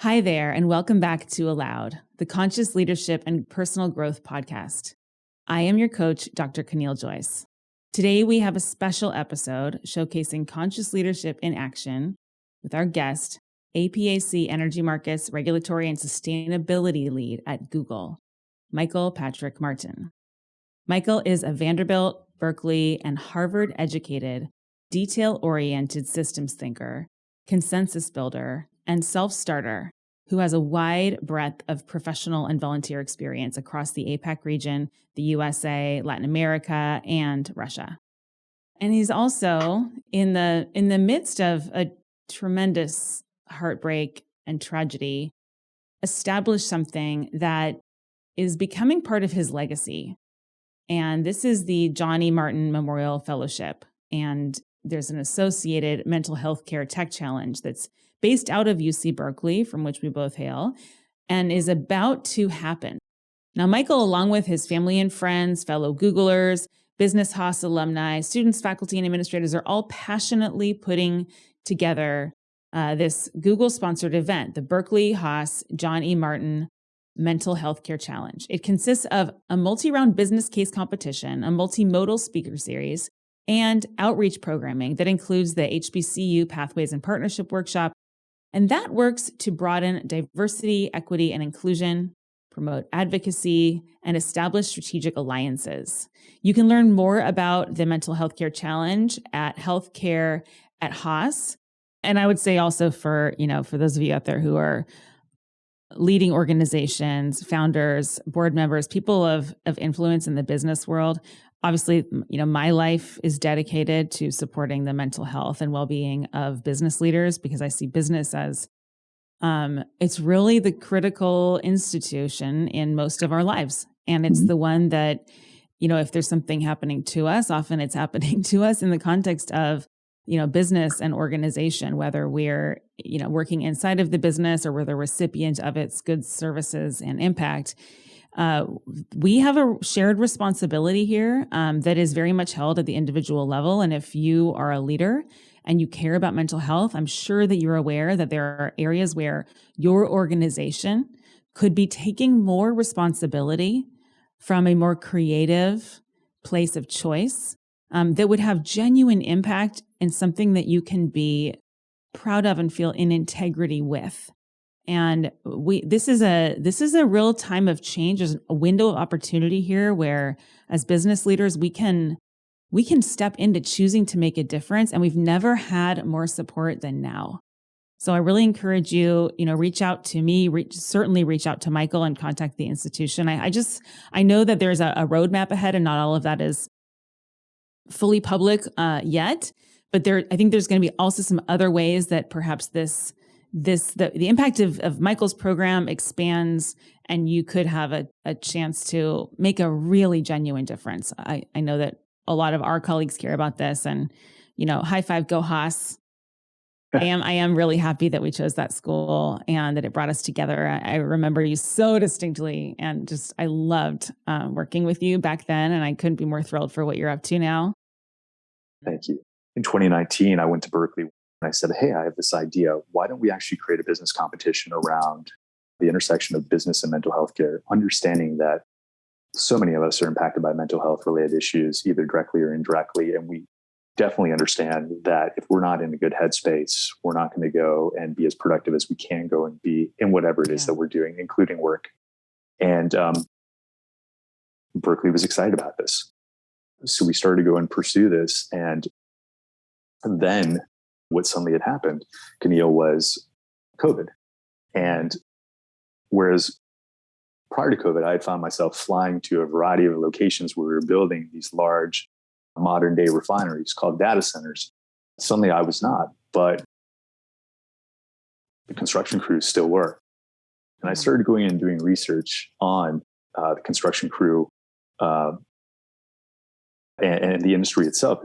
Hi there, and welcome back to Aloud, the Conscious Leadership and Personal Growth podcast. I am your coach, Dr. Caneel Joyce. Today, we have a special episode showcasing conscious leadership in action with our guest, APAC Energy Markets Regulatory and Sustainability Lead at Google, Michael Patrick Martin. Michael is a Vanderbilt, Berkeley, and Harvard-educated, detail-oriented systems thinker, consensus builder, and self-starter who has a wide breadth of professional and volunteer experience across the APAC region, the USA, Latin America, and Russia. And he's also in the midst of a tremendous heartbreak and tragedy, established something that is becoming part of his legacy. And this is the John E. Martin Memorial Fellowship. And there's an associated mental health care tech challenge that's based out of UC Berkeley, from which we both hail, and is about to happen. Now, Michael, along with his family and friends, fellow Googlers, business Haas alumni, students, faculty, and administrators are all passionately putting together this Google-sponsored event, the Berkeley Haas John E. Martin Mental Health Care Challenge. It consists of a multi-round business case competition, a multimodal speaker series, and outreach programming that includes the HBCU Pathways and Partnership Workshop. And that works to broaden diversity, equity, and inclusion, promote advocacy, and establish strategic alliances. You can learn more about the Mental Health Care Challenge at Healthcare at Haas. And I would say also for those of you out there who are leading organizations, founders, board members, people of influence in the business world, obviously, my life is dedicated to supporting the mental health and well-being of business leaders because I see business as it's really the critical institution in most of our lives. And it's the one that, if there's something happening to us, often it's happening to us in the context of, business and organization, whether we're, working inside of the business or we're the recipient of its goods, services, and impact. We have a shared responsibility here that is very much held at the individual level. And if you are a leader and you care about mental health, I'm sure that you're aware that there are areas where your organization could be taking more responsibility from a more creative place of choice that would have genuine impact and something that you can be proud of and feel in integrity with. And this is a real time of change. There's a window of opportunity here where, as business leaders, we can step into choosing to make a difference. And we've never had more support than now. So I really encourage you, reach out to me, certainly reach out to Michael and contact the institution. I know that there's a roadmap ahead, and not all of that is fully public yet. But I think there's going to be also some other ways that perhaps the impact of Michael's program expands, and you could have a chance to make a really genuine difference. I know that a lot of our colleagues care about this, and high five, go Haas. I am really happy that we chose that school and that it brought us together. I remember you so distinctly, and I loved working with you back then, and I couldn't be more thrilled for what you're up to now. Thank you. In 2019, I went to Berkeley and I said, hey, I have this idea. Why don't we actually create a business competition around the intersection of business and mental health care, understanding that so many of us are impacted by mental health related issues, either directly or indirectly. And we definitely understand that if we're not in a good headspace, we're not going to go and be as productive as we can go and be in whatever it is that we're doing, including work. And Berkeley was excited about this. So we started to go and pursue this. And then what suddenly had happened, Caneel, was COVID. And whereas prior to COVID, I had found myself flying to a variety of locations where we were building these large modern day refineries called data centers. Suddenly I was not, but the construction crews still were. And I started going and doing research on the construction crew and the industry itself,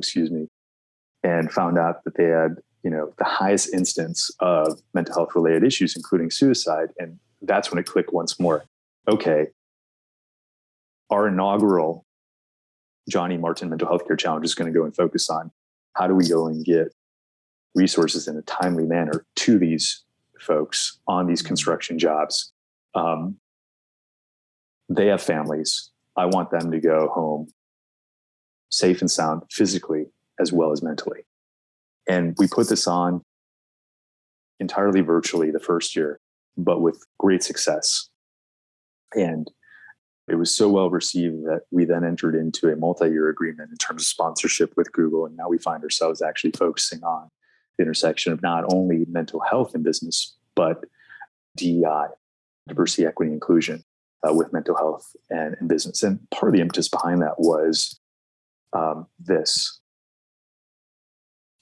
and found out that they had, the highest instance of mental health related issues, including suicide. And that's when it clicked once more. Okay, our inaugural John E. Martin Mental Health Care Challenge is going to go and focus on how do we go and get resources in a timely manner to these folks on these construction jobs. They have families. I want them to go home safe and sound physically as well as mentally. And we put this on entirely virtually the first year, but with great success. And it was so well received that we then entered into a multi-year agreement in terms of sponsorship with Google. And now we find ourselves actually focusing on the intersection of not only mental health in business, but DEI, diversity, equity, inclusion with mental health and business. And part of the impetus behind that was this.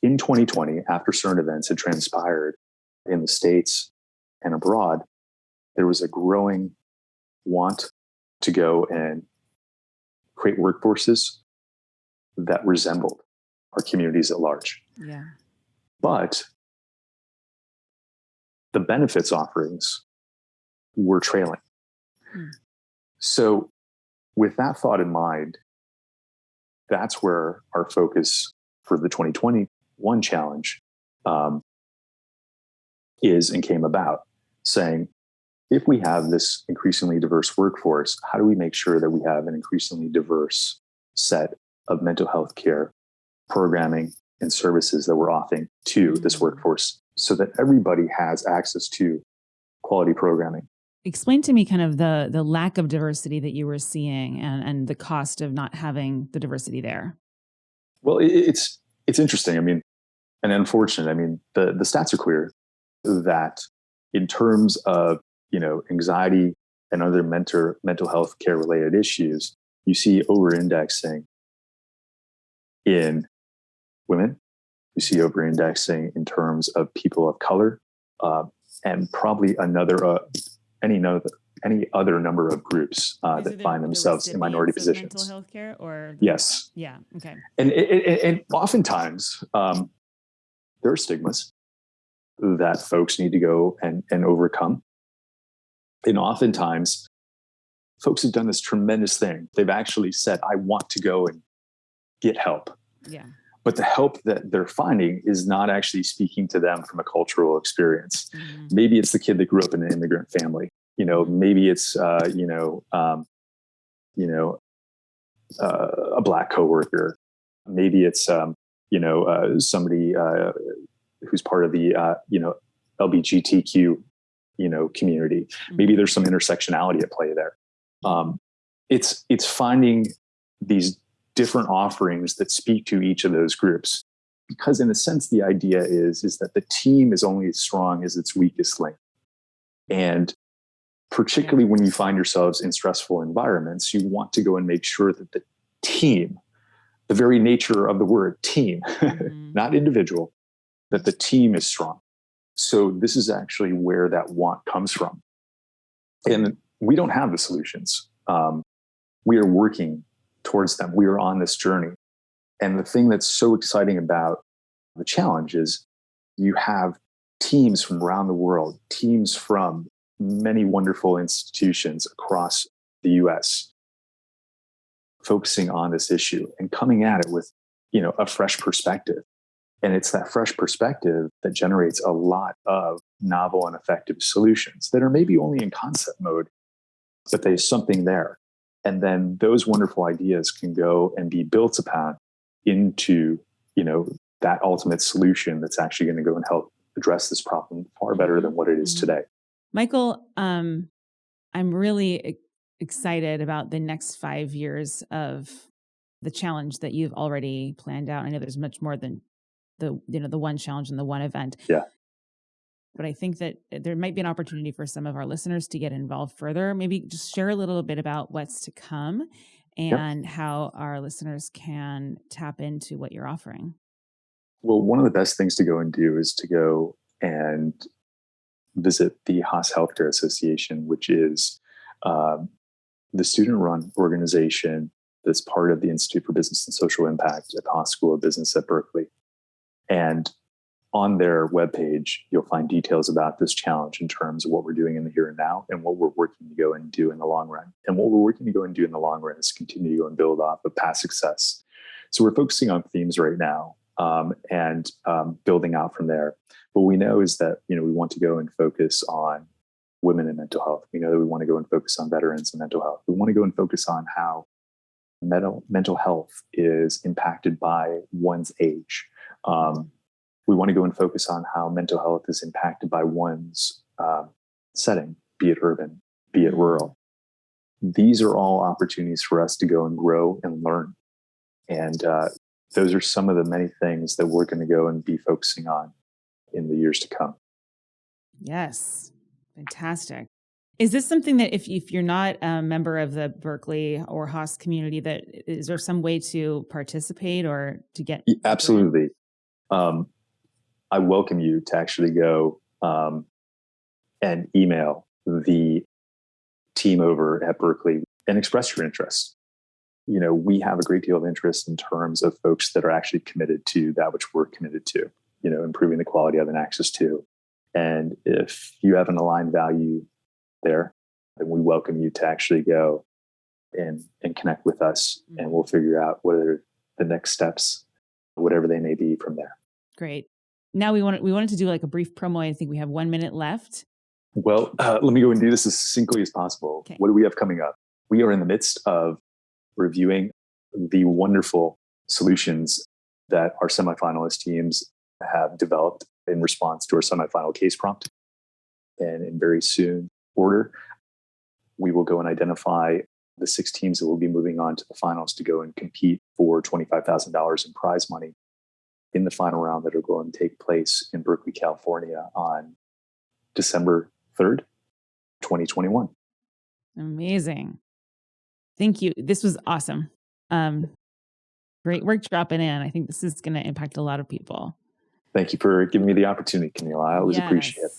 In 2020, after certain events had transpired in the States and abroad, there was a growing want to go and create workforces that resembled our communities at large. Yeah. But the benefits offerings were trailing. So with that thought in mind, that's where our focus for the 2021 challenge is and came about, saying, if we have this increasingly diverse workforce, how do we make sure that we have an increasingly diverse set of mental health care programming and services that we're offering to this workforce so that everybody has access to quality programming? Explain to me kind of the lack of diversity that you were seeing and the cost of not having the diversity there. Well, it's interesting. I mean, and unfortunate. I mean, the stats are clear that in terms of, anxiety and other mental health care related issues, you see over-indexing in women. You see over-indexing in terms of people of color, and probably any other number of groups that find themselves in minority positions. Mental health care, or yes, yeah, okay. And oftentimes there are stigmas that folks need to go and overcome. And oftentimes, folks have done this tremendous thing. They've actually said, I want to go and get help. Yeah. But the help that they're finding is not actually speaking to them from a cultural experience. Mm-hmm. Maybe it's the kid that grew up in an immigrant family. Maybe it's, a Black coworker. Maybe it's, somebody who's part of the, LGBTQ, community. Maybe there's some intersectionality at play there. It's finding these different offerings that speak to each of those groups, because in a sense, the idea is that the team is only as strong as its weakest link. And particularly when you find yourselves in stressful environments, you want to go and make sure that the team, the very nature of the word team, not individual, that the team is strong. So this is actually where that want comes from. And we don't have the solutions. We are working towards them. We are on this journey. And the thing that's so exciting about the challenge is you have teams from around the world, teams from many wonderful institutions across the US, focusing on this issue and coming at it with, a fresh perspective. And it's that fresh perspective that generates a lot of novel and effective solutions that are maybe only in concept mode, but there's something there. And then those wonderful ideas can go and be built upon into, that ultimate solution that's actually going to go and help address this problem far better than what it is today. Michael, I'm really excited about the next 5 years of the challenge that you've already planned out. I know there's much more than the one challenge and the one event. Yeah. But I think that there might be an opportunity for some of our listeners to get involved further. Maybe just share a little bit about what's to come and how our listeners can tap into what you're offering. Well, one of the best things to go and do is to go and visit the Haas Healthcare Association, which is the student-run organization that's part of the Institute for Business and Social Impact at the Haas School of Business at Berkeley. And on their webpage, you'll find details about this challenge in terms of what we're doing in the here and now and what we're working to go and do in the long run. And what we're working to go and do in the long run is continue to go and build off of past success. So we're focusing on themes right now and building out from there. What we know is that, we want to go and focus on women and mental health. We know that we want to go and focus on veterans and mental health. We want to go and focus on how mental health is impacted by one's age. We want to go and focus on how mental health is impacted by one's setting, be it urban, be it rural. These are all opportunities for us to go and grow and learn. And those are some of the many things that we're going to go and be focusing on in the years to come. Yes. Fantastic. Is this something that if you're not a member of the Berkeley or Haas community, that is there some way to participate or to get? Absolutely. I welcome you to actually go and email the team over at Berkeley and express your interest. We have a great deal of interest in terms of folks that are actually committed to that which we're committed to, improving the quality of and access to. And if you have an aligned value there, then we welcome you to actually go and connect with us, and we'll figure out what are the next steps, whatever they may be from there. Great. Now we wanted to do like a brief promo. I think we have 1 minute left. Well, let me go and do this as succinctly as possible. Okay. What do we have coming up? We are in the midst of reviewing the wonderful solutions that our semifinalist teams have developed in response to our semifinal case prompt. And in very soon order, we will go and identify the 6 teams that will be moving on to the finals to go and compete for $25,000 in prize money in the final round that are going to take place in Berkeley, California on December 3rd, 2021. Amazing. Thank you. This was awesome. Great work dropping in. I think this is going to impact a lot of people. Thank you for giving me the opportunity, Caneel. I always appreciate it.